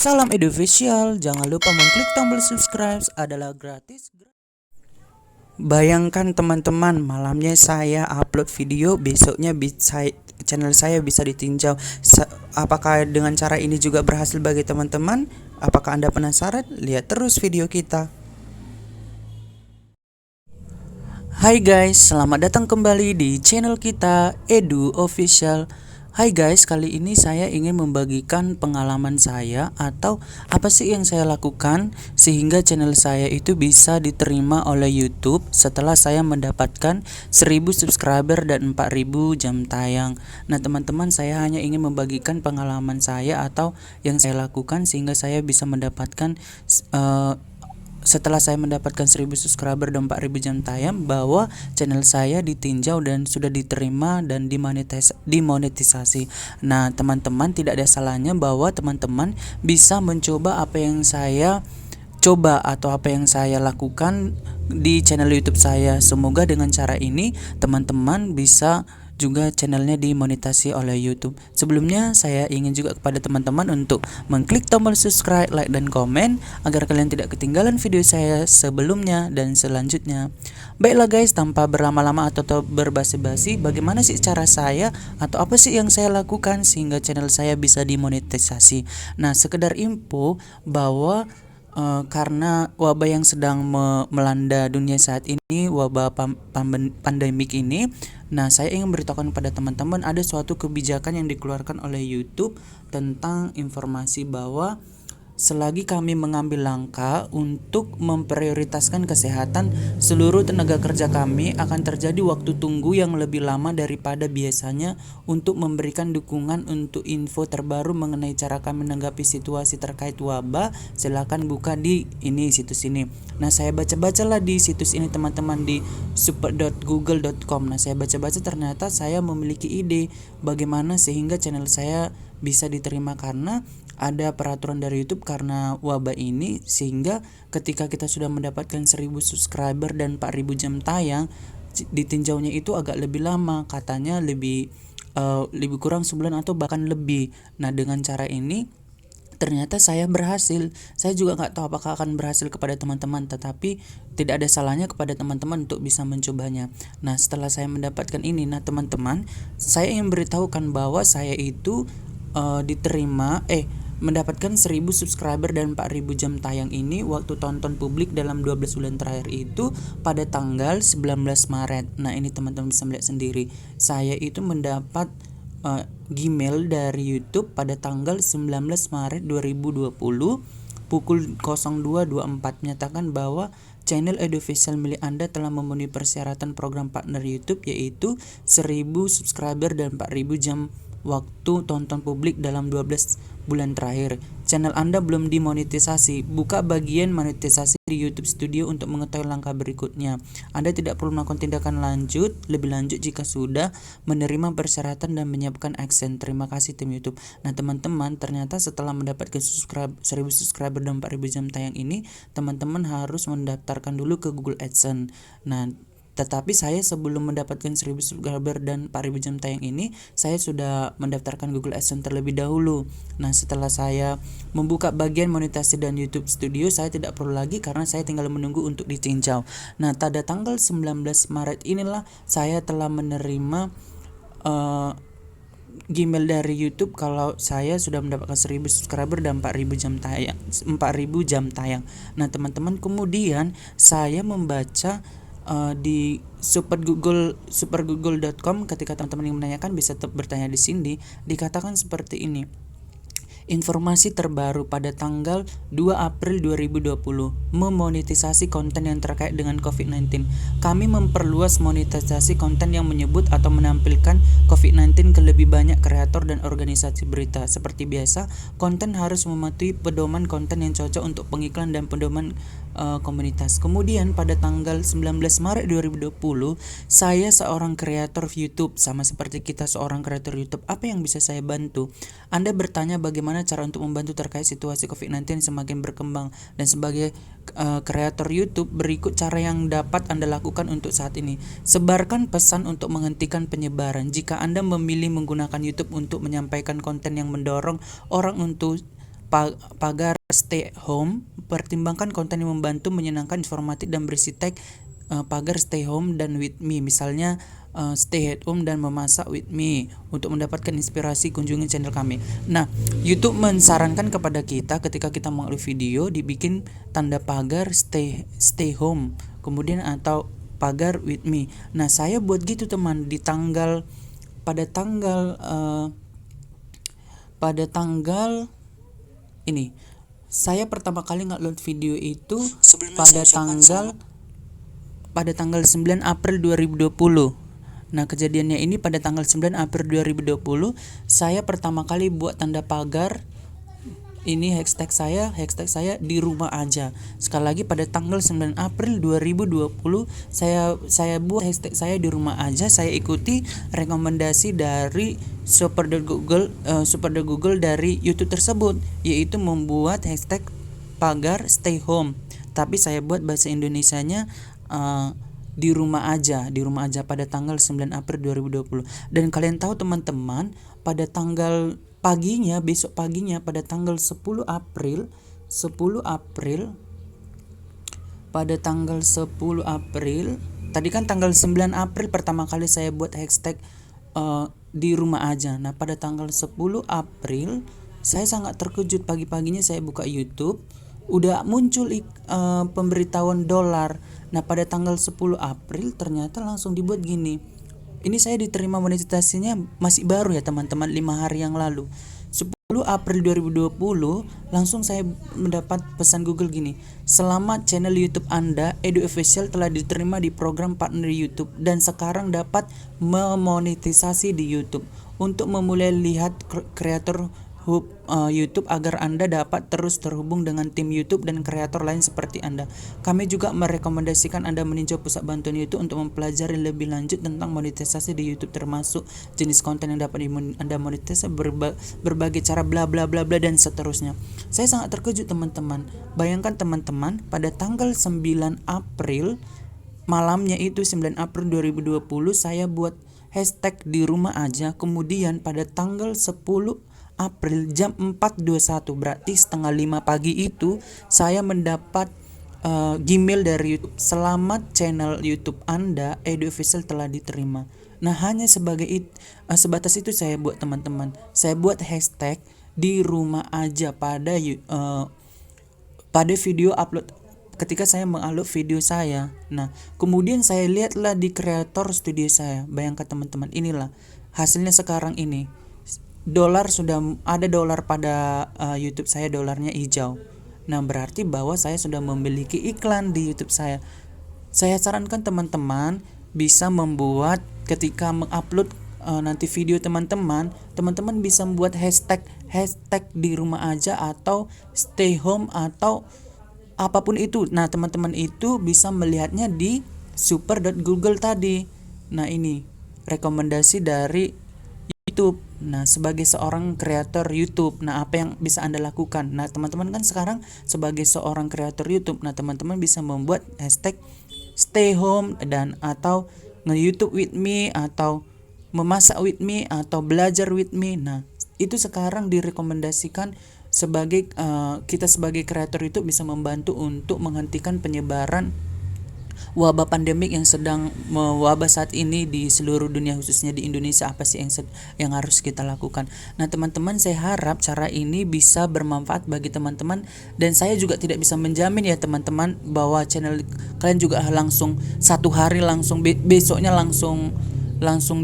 Salam Edufficial, jangan lupa mengklik tombol subscribe adalah gratis. Bayangkan teman-teman, malamnya saya upload video, besoknya channel saya bisa ditinjau. Apakah dengan cara ini juga berhasil bagi teman-teman? Apakah Anda penasaran? Lihat terus video kita. Hai guys, selamat datang kembali di channel kita Edu Official. Hai guys, kali ini saya ingin membagikan pengalaman saya atau apa sih yang saya lakukan sehingga channel saya itu bisa diterima oleh YouTube setelah saya mendapatkan 1000 subscriber dan 4000 jam tayang. Nah teman-teman, saya hanya ingin membagikan pengalaman saya atau yang saya lakukan sehingga saya bisa mendapatkan setelah saya mendapatkan 1000 subscriber dan 4000 jam tayang bahwa channel saya ditinjau dan sudah diterima dan dimonetisasi. Nah teman-teman, tidak ada salahnya bahwa teman-teman bisa mencoba apa yang saya coba atau apa yang saya lakukan di channel YouTube saya. Semoga dengan cara ini teman-teman bisa juga channelnya dimonetisasi oleh YouTube. Sebelumnya saya ingin juga kepada teman-teman untuk mengklik tombol subscribe, like, dan komen agar kalian tidak ketinggalan video saya sebelumnya dan selanjutnya. Baiklah guys, tanpa berlama-lama atau berbasi-basi, bagaimana sih cara saya atau apa sih yang saya lakukan sehingga channel saya bisa dimonetisasi? Nah, sekedar info bahwa karena wabah yang sedang melanda dunia saat ini, wabah pandemik ini. Nah, saya ingin beritahukan kepada teman-teman ada suatu kebijakan yang dikeluarkan oleh YouTube tentang informasi bahwa selagi kami mengambil langkah untuk memprioritaskan kesehatan seluruh tenaga kerja kami, akan terjadi waktu tunggu yang lebih lama daripada biasanya untuk memberikan dukungan untuk info terbaru mengenai cara kami menanggapi situasi terkait wabah. Silakan buka di situs ini. Nah, saya baca-bacalah di situs ini teman-teman, di support.google.com. Nah, saya baca-baca ternyata saya memiliki ide bagaimana sehingga channel saya bisa diterima karena ada peraturan dari YouTube karena wabah ini, sehingga ketika kita sudah mendapatkan 1000 subscriber dan 4000 jam tayang, ditinjaunya itu agak lebih lama, katanya lebih kurang sebulan atau bahkan lebih. Nah, dengan cara ini ternyata saya berhasil. Saya juga nggak tahu apakah akan berhasil kepada teman-teman, tetapi tidak ada salahnya kepada teman-teman untuk bisa mencobanya. Nah, setelah saya mendapatkan ini, nah teman-teman, saya ingin beritahukan bahwa saya itu mendapatkan 1000 subscriber dan 4000 jam tayang ini waktu tonton publik dalam 12 bulan terakhir itu pada tanggal 19 Maret. Nah, ini teman-teman bisa melihat sendiri. Saya itu mendapat Gmail dari YouTube pada tanggal 19 Maret 2020 pukul 02.24 menyatakan bahwa channel Edufficial milik Anda telah memenuhi persyaratan program partner YouTube, yaitu 1000 subscriber dan 4000 jam waktu tonton publik dalam 12 bulan terakhir. Channel Anda belum dimonetisasi. Buka bagian monetisasi di YouTube Studio untuk mengetahui langkah berikutnya. Anda tidak perlu melakukan tindakan lebih lanjut jika sudah menerima persyaratan dan menyiapkan AdSense. Terima kasih tim YouTube. Nah, teman-teman, ternyata setelah mendapatkan 1000 subscriber dan 4000 jam tayang ini, teman-teman harus mendaftarkan dulu ke Google AdSense. Nah, tetapi saya sebelum mendapatkan 1000 subscriber dan 4000 jam tayang ini, saya sudah mendaftarkan Google AdSense terlebih dahulu. Nah, setelah saya membuka bagian monetisasi dan YouTube Studio, saya tidak perlu lagi karena saya tinggal menunggu untuk ditinjau. Nah, pada tanggal 19 Maret inilah saya telah menerima Gmail dari YouTube kalau saya sudah mendapatkan 1000 subscriber dan 4000 jam tayang. Nah, teman-teman, kemudian saya membaca di supergoogle.com. Ketika teman-teman yang menanyakan bisa bertanya di sini, dikatakan seperti ini. Informasi terbaru pada tanggal 2 April 2020, memonetisasi konten yang terkait dengan COVID-19. Kami memperluas monetisasi konten yang menyebut atau menampilkan COVID-19 ke lebih banyak kreator dan organisasi berita. Seperti biasa, konten harus mematuhi pedoman konten yang cocok untuk pengiklan dan pedoman komunitas. Kemudian pada tanggal 19 Maret 2020, saya seorang kreator YouTube, sama seperti kita seorang kreator YouTube. Apa yang bisa saya bantu? Anda bertanya bagaimana cara untuk membantu terkait situasi COVID-19 semakin berkembang, dan sebagai kreator YouTube, berikut cara yang dapat Anda lakukan untuk saat ini. Sebarkan pesan untuk menghentikan penyebaran. Jika Anda memilih menggunakan YouTube untuk menyampaikan konten yang mendorong orang untuk pagar stay home, pertimbangkan konten yang membantu, menyenangkan, informatif dan berisi tag pagar stay home dan with me. Misalnya stay at home dan memasak with me. Untuk mendapatkan inspirasi, kunjungi channel kami. Nah, YouTube mensarankan kepada kita ketika kita mengupload video dibikin tanda pagar stay home, kemudian atau pagar with me. Nah, saya buat gitu teman pada tanggal ini. Saya pertama kali ngupload video itu pada tanggal 9 April 2020. Nah, kejadiannya ini pada tanggal 9 April 2020, saya pertama kali buat tanda pagar. Ini hashtag saya di rumah aja. Sekali lagi pada tanggal 9 April 2020 saya buat hashtag saya di rumah aja. Saya ikuti rekomendasi dari Super The Google dari YouTube tersebut, yaitu membuat hashtag pagar stay home. Tapi saya buat bahasa Indonesianya di rumah aja pada tanggal 9 April 2020. Dan kalian tahu teman-teman, pada besok paginya pada tanggal 10 April pada tanggal 10 April, tadi kan tanggal 9 April pertama kali saya buat hashtag di rumah aja. Nah, pada tanggal 10 April saya sangat terkejut. Pagi-paginya saya buka YouTube, udah muncul pemberitahuan dolar. Nah, pada tanggal 10 April ternyata langsung dibuat gini. Ini saya diterima monetisasinya masih baru ya teman-teman, 5 hari yang lalu. 10 April 2020 langsung saya mendapat pesan Google gini. Selamat, channel YouTube Anda Edu Official telah diterima di program partner YouTube dan sekarang dapat memonetisasi di YouTube. Untuk memulai lihat kreator YouTube agar Anda dapat terus terhubung dengan tim YouTube dan kreator lain seperti Anda. Kami juga merekomendasikan Anda meninjau pusat bantuan YouTube untuk mempelajari lebih lanjut tentang monetisasi di YouTube, termasuk jenis konten yang dapat Anda monetisasi, berbagai cara bla bla bla bla dan seterusnya. Saya sangat terkejut teman-teman. Bayangkan teman-teman, pada tanggal 9 April malamnya itu 9 April 2020 saya buat hashtag di rumah aja. Kemudian pada tanggal 10 April jam 4.21, berarti setengah 5 pagi itu saya mendapat Gmail dari YouTube. Selamat, channel YouTube Anda Edu Official telah diterima. Nah, hanya sebatas itu saya buat teman-teman. Saya buat hashtag di rumah aja pada video upload ketika saya mengupload video saya. Nah, kemudian saya lihatlah di kreator studio saya. Bayangkan teman-teman, inilah hasilnya sekarang ini. Sudah ada dolar pada YouTube saya, dolarnya hijau. Nah, berarti bahwa saya sudah memiliki iklan di YouTube saya. Saya sarankan teman-teman bisa membuat ketika mengupload nanti video teman-teman bisa membuat hashtag di rumah aja atau stay home atau apapun itu. Nah, teman-teman itu bisa melihatnya di super.google tadi. Nah, ini rekomendasi dari YouTube. Nah, sebagai seorang kreator YouTube, nah apa yang bisa Anda lakukan? Nah, teman-teman kan sekarang sebagai seorang kreator YouTube, nah teman-teman bisa membuat hashtag stay home dan atau nge-YouTube with me atau memasak with me atau belajar with me. Nah, itu sekarang direkomendasikan sebagai kita sebagai kreator YouTube bisa membantu untuk menghentikan penyebaran wabah pandemik yang sedang mewabah saat ini di seluruh dunia, khususnya di Indonesia. Apa sih yang harus kita lakukan? Nah, teman-teman, saya harap cara ini bisa bermanfaat bagi teman-teman, dan saya juga tidak bisa menjamin ya teman-teman bahwa channel kalian juga langsung satu hari langsung besoknya langsung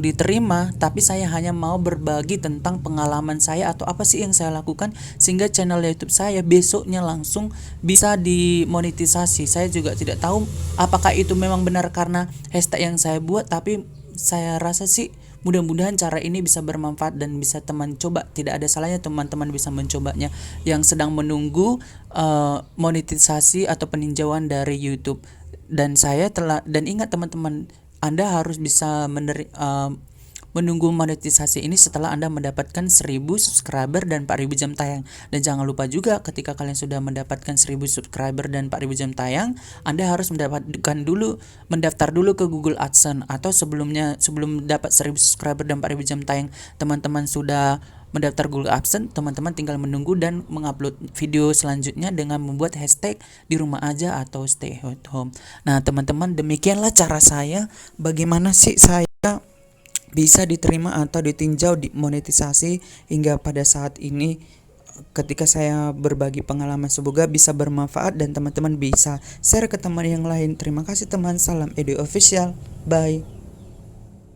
diterima, tapi saya hanya mau berbagi tentang pengalaman saya atau apa sih yang saya lakukan sehingga channel YouTube saya besoknya langsung bisa dimonetisasi. Saya juga tidak tahu apakah itu memang benar karena hashtag yang saya buat, tapi saya rasa sih mudah-mudahan cara ini bisa bermanfaat dan bisa teman coba. Tidak ada salahnya teman-teman bisa mencobanya yang sedang menunggu monetisasi atau peninjauan dari YouTube. Dan ingat teman-teman, Anda harus bisa menunggu monetisasi ini setelah Anda mendapatkan 1000 subscriber dan 4000 jam tayang. Dan jangan lupa juga ketika kalian sudah mendapatkan 1000 subscriber dan 4000 jam tayang, Anda harus mendaftar dulu ke Google AdSense. Atau sebelum dapat 1000 subscriber dan 4000 jam tayang, teman-teman sudah mendaftar Google AdSense, teman-teman tinggal menunggu dan mengupload video selanjutnya dengan membuat hashtag di rumah aja atau stay at home. Nah, teman-teman, demikianlah cara saya bagaimana sih saya bisa diterima atau ditinjau di monetisasi hingga pada saat ini. Ketika saya berbagi pengalaman, semoga bisa bermanfaat dan teman-teman bisa share ke teman yang lain. Terima kasih teman, salam Edu Official, bye.